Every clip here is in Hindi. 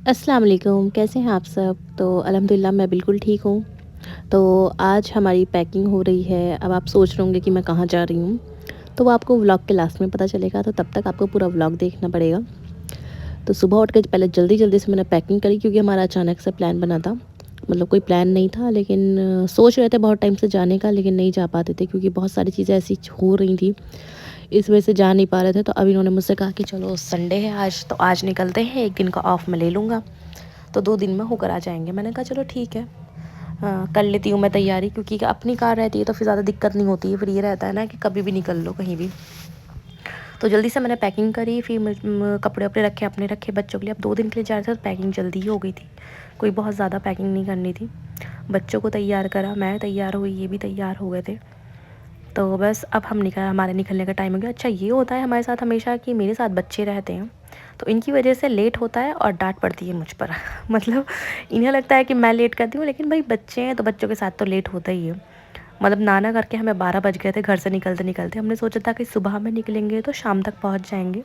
अस्सलाम वालेकुम, कैसे हैं आप सब? तो अल्हम्दुलिल्लाह मैं बिल्कुल ठीक हूँ। तो आज हमारी पैकिंग हो रही है। अब आप सोच रहे होंगे कि मैं कहाँ जा रही हूँ, तो वो आपको व्लॉग के लास्ट में पता चलेगा, तो तब तक आपको पूरा व्लॉग देखना पड़ेगा। तो सुबह उठ के पहले जल्दी-जल्दी से मैंने पैकिंग करी क्योंकि हमारा अचानक से प्लान बना था। मतलब कोई प्लान नहीं था लेकिन सोच रहे थे बहुत टाइम से जाने का, लेकिन नहीं जा पाते थे क्योंकि बहुत सारी चीज़ें ऐसी हो रही थी, इस वजह से जा नहीं पा रहे थे। तो अब इन्होंने मुझसे कहा कि चलो संडे है आज, तो आज निकलते हैं, 1 दिन का ऑफ मैं ले लूँगा, तो 2 दिन में होकर आ जाएँगे। मैंने कहा चलो ठीक है, कर लेती हूँ मैं तैयारी, क्योंकि अपनी कार रहती है तो फिर ज़्यादा दिक्कत नहीं होती है। फिर ये रहता है ना कि कभी भी निकल लो कहीं भी। तो जल्दी से मैंने पैकिंग करी, फिर कपड़े वपड़े रखे, अपने रखे, बच्चों के लिए। अब 2 दिन के लिए जा रहे थे तो पैकिंग जल्दी ही हो गई थी, कोई बहुत ज़्यादा पैकिंग नहीं करनी थी। बच्चों को तैयार करा, मैं तैयार हुई, ये भी तैयार हो गए थे। तो बस अब हमारे निकलने का टाइम हो गया। अच्छा, ये होता है हमारे साथ हमेशा कि मेरे साथ बच्चे रहते हैं, तो इनकी वजह से लेट होता है और डांट पड़ती है मुझ पर। मतलब इन्हें लगता है कि मैं लेट करती हूँ, लेकिन भाई बच्चे हैं तो बच्चों के साथ तो लेट होता ही है। मतलब नाना करके हमें 12 बज गए थे घर से निकलते निकलते। हमने सोचा था कि सुबह में निकलेंगे तो शाम तक पहुँच जाएंगे,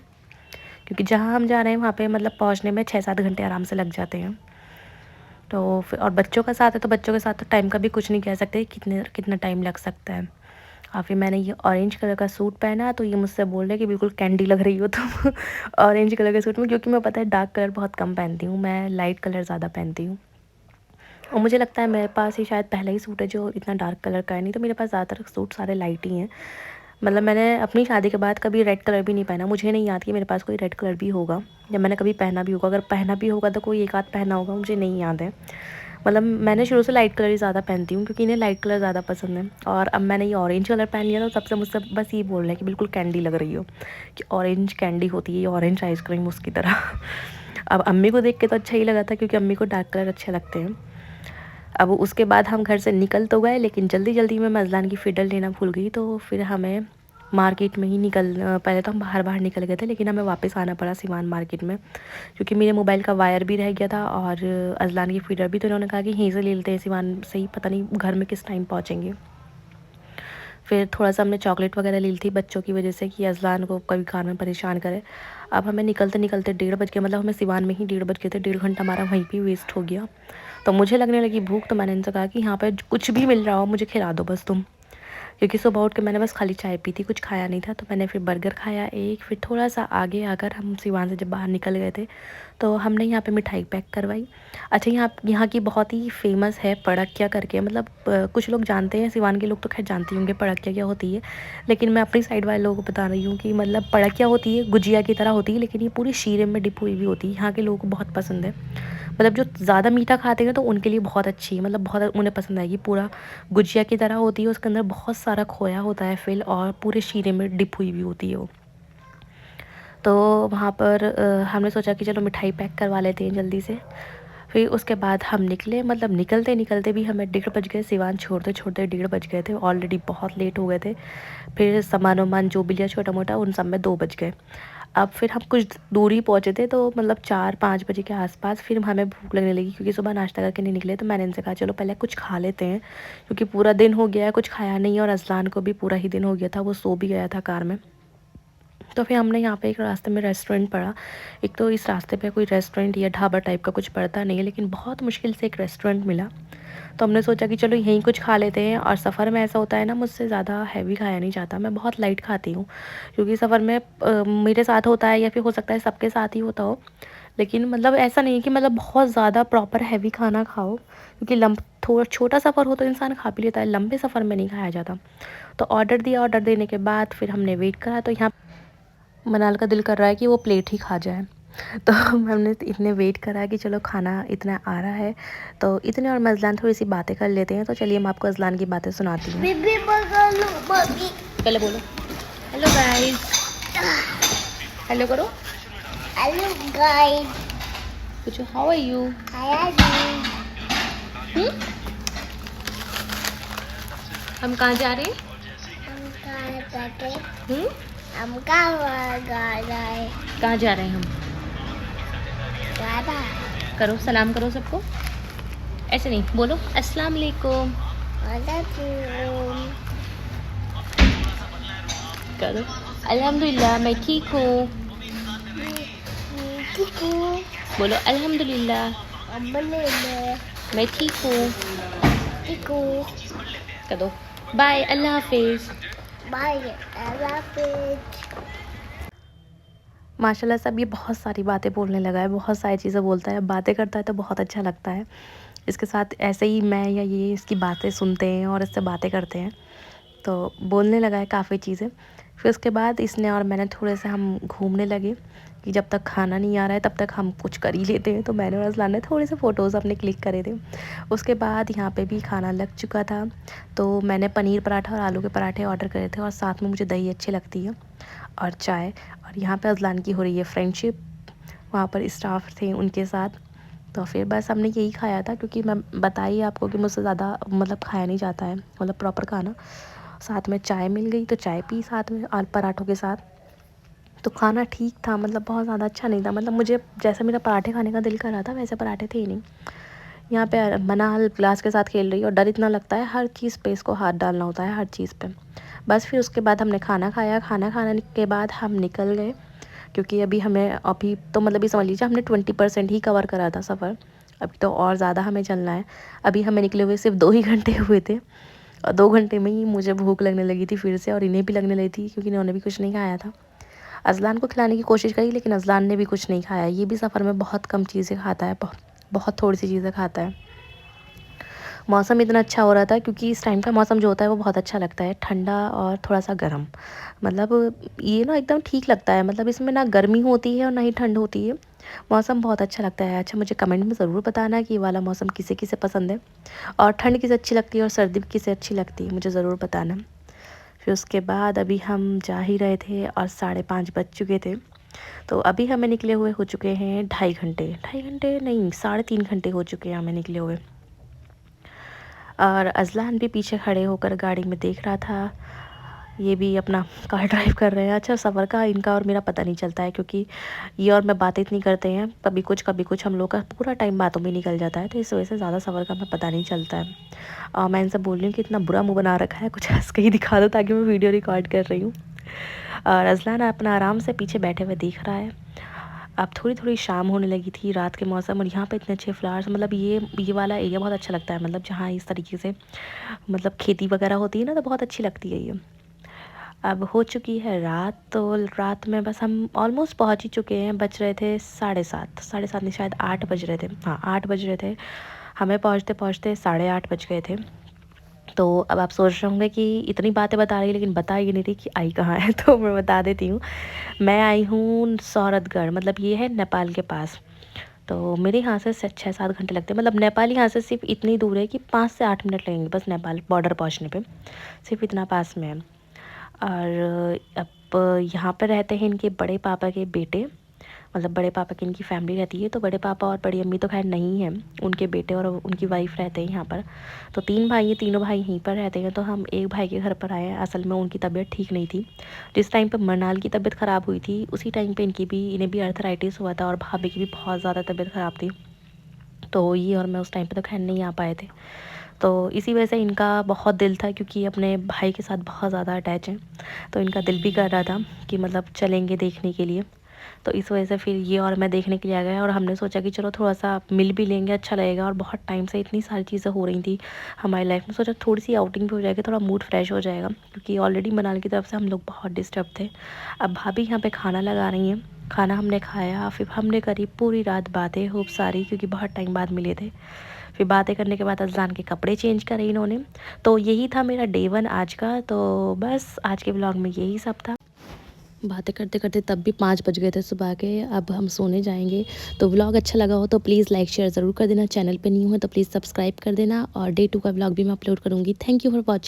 क्योंकि जहाँ हम जा रहे हैं वहाँ पे मतलब पहुँचने में 6-7 घंटे आराम से लग जाते हैं। तो फिर और बच्चों का साथ है तो बच्चों के साथ तो टाइम का भी कुछ नहीं कह सकते कितना टाइम लग सकता है। और फिर मैंने ये ऑरेंज कलर का सूट पहना, तो ये मुझसे बोल रहे कि बिल्कुल कैंडी लग रही हो तुम ऑरेंज कलर के सूट में, क्योंकि मैं पता है डार्क कलर बहुत कम पहनती हूँ, मैं लाइट कलर ज़्यादा पहनती हूँ। और मुझे लगता है मेरे पास ही शायद पहला ही सूट है जो इतना डार्क कलर का है, नहीं तो मेरे पास ज़्यादातर सूट सारे लाइट ही हैं। मतलब मैंने अपनी शादी के बाद कभी रेड कलर भी नहीं पहना, मुझे नहीं याद कि मेरे पास कोई रेड कलर भी होगा, जब मैंने कभी पहना भी होगा। अगर पहना भी होगा तो कोई एक आध पहना होगा, मुझे नहीं याद है। मतलब मैंने शुरू से लाइट कलर ही ज़्यादा पहनती हूँ, क्योंकि इन्हें लाइट कलर ज़्यादा पसंद है। और अब मैंने ये ऑरेंज कलर पहन लिया, तो सबसे मुझसे बस ये बोल रहे हैं कि बिल्कुल कैंडी लग रही हो, कि ऑरेंज कैंडी होती है ये, ऑरेंज आइसक्रीम उसकी तरह। अब अम्मी को देख के तो अच्छा ही लगा था, क्योंकि अम्मी को डार्क कलर अच्छे लगते हैं। अब उसके बाद हम घर से निकल तो गए, लेकिन जल्दी जल्दी में मज़लान की फ़िडर लेना भूल गई, तो फिर हमें मार्केट में ही पहले तो हम बाहर बाहर निकल गए थे, लेकिन हमें वापस आना पड़ा सिवान मार्केट में, क्योंकि मेरे मोबाइल का वायर भी रह गया था और अजलान की फ़िडर भी। तो उन्होंने कहा कि यहीं से ले लेते हैं सिवान से ही, पता नहीं घर में किस टाइम पहुँचेंगे। फिर थोड़ा सा हमने चॉकलेट वगैरह ले ली थी बच्चों की वजह से, कि अजलान को कभी कार में परेशान करे। अब हमें निकलते निकलते 1:30 बज गए, मतलब हमें सिवान में ही 1:30 बज गए थे, 1.5 घंटा हमारा वहीं पे वेस्ट हो गया। तो मुझे लगने लगी भूख, तो मैंने इनसे कहा कि यहाँ पे कुछ भी मिल रहा हो मुझे खिला दो बस तुम, क्योंकि सुबह उठ के मैंने बस खाली चाय पी थी, कुछ खाया नहीं था। तो मैंने फिर बर्गर खाया एक। फिर थोड़ा सा आगे आकर हम सिवान से जब बाहर निकल गए थे, तो हमने यहाँ पे मिठाई पैक करवाई। अच्छा, यहाँ की बहुत ही फेमस है पड़किया करके, मतलब कुछ लोग जानते हैं, सिवान के लोग तो खैर जानते होंगे पड़किया क्या होती है, लेकिन मैं अपनी साइड वाले लोगों को बता रही हूँ कि मतलब पड़किया होती है, गुजिया की तरह होती है, लेकिन ये पूरी शीरे में डिप हुई भी होती है। यहाँ के लोगों को बहुत पसंद है, मतलब जो ज़्यादा मीठा खाते हैं तो उनके लिए बहुत अच्छी है, मतलब बहुत उन्हें पसंद आएगी। पूरा गुजिया की तरह होती है, उसके अंदर बहुत सारा खोया होता है फिल, और पूरे शीरे में डिप हुई भी होती है वो। तो वहाँ पर हमने सोचा कि चलो मिठाई पैक करवा लेते हैं जल्दी से। फिर उसके बाद हम निकले, मतलब निकलते निकलते भी हमें 1:30 बज गए, सिवान छोड़ते छोड़ते 1:30 बज गए थे, ऑलरेडी बहुत लेट हो गए थे। फिर सामान वामान जो भी लिया छोटा मोटा, उन सब में 2 बज गए। अब फिर हम कुछ दूरी पहुँचे थे, तो मतलब 4-5 बजे के आसपास फिर हमें भूख लगने लगी, क्योंकि सुबह नाश्ता करके नहीं निकले। तो मैंने इनसे कहा चलो पहले कुछ खा लेते हैं, क्योंकि पूरा दिन हो गया है कुछ खाया नहीं है, और अजलान को भी पूरा ही दिन हो गया था, वो सो भी गया था कार में। तो फिर हमने यहाँ पे एक रास्ते में रेस्टोरेंट पड़ा। एक तो इस रास्ते पे कोई रेस्टोरेंट या ढाबा टाइप का कुछ पड़ता नहीं है, लेकिन बहुत मुश्किल से एक रेस्टोरेंट मिला। तो हमने सोचा कि चलो यहीं कुछ खा लेते हैं। और सफ़र में ऐसा होता है ना, मुझसे ज़्यादा हैवी खाया नहीं जाता, मैं बहुत लाइट खाती हूँ, क्योंकि सफ़र में मेरे साथ होता है, या फिर हो सकता है सबके साथ ही होता हो, लेकिन मतलब ऐसा नहीं है कि मतलब बहुत ज़्यादा प्रॉपर हैवी खाना खाओ, क्योंकि थोड़ा छोटा सफ़र हो तो इंसान खा भी लेता है, लंबे सफ़र में नहीं खाया जाता। तो ऑर्डर दिया, ऑर्डर देने के बाद फिर हमने वेट करा, तो यहाँ मनाल का दिल कर रहा है कि वो प्लेट ही खा जाए। तो हमने इतने वेट करा कि चलो खाना इतना आ रहा है, तो इतने और मज़लान थोड़ी सी बातें कर लेते हैं। तो चलिए मैं आपको अज़लान की बातें सुनाती हूँ। पहले बोलो हेलो गाइस, हेलो करो, हेलो गाइस, पूछो हाउ आर यू। हम कहाँ जा रहे हैं? हम कहाँ जा रहे हैं? कहाँ जा रहे हैं हम? करो सलाम करो सबको, ऐसे नहीं बोलो अस्सलाम वालेकुम करो। अल्हम्दुलिल्लाह मैं ठीक हूँ। बोलो अल्हम्दुलिल्लाह। मैं ठीक हूँ। कर दो बाय, अल्लाह हाफिज़। माशाल्लाह से अब ये बहुत सारी बातें बोलने लगा है, बहुत सारी चीज़ें बोलता है, बातें करता है तो बहुत अच्छा लगता है। इसके साथ ऐसे ही मैं या ये इसकी बातें सुनते हैं और इससे बातें करते हैं, तो बोलने लगा है काफ़ी चीज़ें। फिर उसके बाद इसने और मैंने थोड़े से हम घूमने लगे कि जब तक खाना नहीं आ रहा है तब तक हम कुछ कर ही लेते हैं। तो मैंने और अज़लान ने थोड़े से फ़ोटोज़ अपने क्लिक करे थे। उसके बाद यहाँ पे भी खाना लग चुका था, तो मैंने पनीर पराठा और आलू के पराठे ऑर्डर करे थे और साथ में मुझे दही अच्छी लगती है और चाय। और यहाँ पे अज़लान की हो रही है फ्रेंडशिप, वहाँ पर स्टाफ थे उनके साथ। तो फिर बस हमने यही खाया था, क्योंकि मैं बताइए आपको कि मुझसे ज़्यादा मतलब खाया नहीं जाता है, मतलब प्रॉपर खाना। साथ में चाय मिल गई तो चाय पी साथ में आलू पराठों के साथ। तो खाना ठीक था, मतलब बहुत ज़्यादा अच्छा नहीं था, मतलब मुझे जैसे मेरा पराठे खाने का दिल कर रहा था वैसे पराठे थे ही नहीं। यहाँ पे मनाल ग्लास के साथ खेल रही है और डर इतना लगता है, हर चीज़ पे इसको हाथ डालना होता है, हर चीज़ पे। बस फिर उसके बाद हमने खाना खाया, खाना खाने के बाद हम निकल गए, क्योंकि अभी तो मतलब ये समझ लीजिए हमने 20% ही कवर करा था सफ़र। अभी तो और ज़्यादा हमें चलना है। अभी हमें निकले हुए सिर्फ 2 ही घंटे हुए थे और 2 घंटे में ही मुझे भूख लगने लगी थी फिर से, और इन्हें भी लगने लगी थी क्योंकि इन्होंने भी कुछ नहीं खाया था। अज़लान को खिलाने की कोशिश करी लेकिन अज़लान ने भी कुछ नहीं खाया। ये भी सफ़र में बहुत कम चीज़ें खाता है, बहुत थोड़ी सी चीज़ें खाता है। मौसम इतना अच्छा हो रहा था, क्योंकि इस टाइम का मौसम जो होता है वो बहुत अच्छा लगता है, ठंडा और थोड़ा-सा गर्म। मतलब ये ना एकदम ठीक लगता है, मतलब इसमें ना गर्मी होती है और ना ही ठंड होती है। मौसम बहुत अच्छा लगता है। अच्छा, मुझे कमेंट में ज़रूर बताना कि ये वाला मौसम किसे-किसे पसंद है और ठंड किसे अच्छी लगती है और सर्दी किसे अच्छी लगती है, मुझे ज़रूर बताना। फिर उसके बाद अभी हम जा ही रहे थे और 5:30 बज चुके थे। तो अभी हमें निकले हुए हो चुके हैं 2.5 घंटे नहीं, 3.5 घंटे हो चुके हैं हमें निकले हुए। और अज़लान भी पीछे खड़े होकर गाड़ी में देख रहा था। ये भी अपना कार ड्राइव कर रहे हैं। अच्छा, सफ़र का इनका और मेरा पता नहीं चलता है, क्योंकि ये और मैं बातें इतनी करते हैं, कभी कुछ हम लोग का पूरा टाइम बातों में निकल जाता है, तो इस वजह से ज़्यादा सफ़र का हमें पता नहीं चलता है। और मैं इनसे बोल रही हूँ कि इतना बुरा मुँह बना रखा है, कुछ हँस के ही दिखा दो ताकि मैं वीडियो रिकॉर्ड कर रही हूँ। और अज़लान अपना आराम से पीछे बैठे हुए देख रहा है। अब थोड़ी-थोड़ी शाम होने लगी थी, रात के मौसम, और यहाँ पे इतने अच्छे फ्लावर्स, मतलब ये वाला एरिया बहुत अच्छा लगता है, मतलब जहाँ इस तरीके से मतलब खेती वगैरह होती है ना, तो बहुत अच्छी लगती है ये। अब हो चुकी है रात, तो रात में बस हम ऑलमोस्ट पहुँच ही चुके हैं। बज रहे थे 7:30, 7:30 नहीं, शायद 8 बज रहे थे। हाँ, 8 बज रहे थे। हमें पहुँचते-पहुँचते 8:30 बज गए थे। तो अब आप सोच रहे होंगे कि इतनी बातें बता रही है लेकिन बता ही नहीं रही कि आई कहाँ है। तो मैं बता देती हूँ। मैं आई हूँ सौरतगढ़, मतलब ये है नेपाल के पास। तो मेरे यहाँ से 6-7 घंटे लगते हैं, मतलब नेपाल यहाँ से सिर्फ इतनी दूर है कि 5 से 8 मिनट लगेंगे बस नेपाल बॉर्डर पहुँचने पे, सिर्फ इतना पास में है। और अब यहाँ पर रहते हैं इनके बड़े पापा के बेटे, मतलब बड़े पापा की इनकी फैमिली रहती है। तो बड़े पापा और बड़ी अम्मी तो खैर नहीं हैं, उनके बेटे और उनकी वाइफ रहते हैं यहाँ पर। तो 3 भाई हैं, तीनों भाई यहीं पर रहते हैं। तो हम एक भाई के घर पर आए हैं। असल में उनकी तबीयत ठीक नहीं थी। जिस टाइम पे मरनाल की तबीयत ख़राब हुई थी उसी टाइम पे इन्हें भी अर्थराइटिस हुआ था और भाभी की भी बहुत ज़्यादा तबीयत ख़राब थी। तो ये और मैं उस टाइम पे तो खैर नहीं आ पाए थे। तो इसी वजह से इनका बहुत दिल था, क्योंकि अपने भाई के साथ बहुत ज़्यादा अटैच हैं। तो इनका दिल भी कर रहा था कि मतलब चलेंगे देखने के लिए। तो इस वजह से फिर ये और मैं देखने के लिए आ गए, और हमने सोचा कि चलो थोड़ा-सा मिल भी लेंगे, अच्छा लगेगा। और बहुत टाइम से इतनी सारी चीज़ें हो रही थी हमारी लाइफ में, सोचा थोड़ी-सी आउटिंग भी हो जाएगी, थोड़ा मूड फ्रेश हो जाएगा, क्योंकि ऑलरेडी मनाली की तरफ से हम लोग बहुत डिस्टर्ब थे। अब भाभी यहाँ पे खाना लगा रही हैं, खाना हमने खाया, फिर हमने करी पूरी रात बातें खूब सारी, क्योंकि बहुत टाइम बाद मिले थे। फिर बातें करने के बाद अज़लान के कपड़े चेंज करे इन्होंने। तो यही था मेरा डे 1 आज का। तो बस आज के व्लॉग में यही सब था। बातें करते-करते तब भी 5 बज गए थे सुबह के। अब हम सोने जाएँगे। तो व्लॉग अच्छा लगा हो तो प्लीज़ लाइक शेयर ज़रूर कर देना। चैनल पे न्यू हो तो प्लीज़ सब्सक्राइब कर देना, और डे 2 का व्लॉग भी मैं अपलोड करूँगी। Thank you for watching.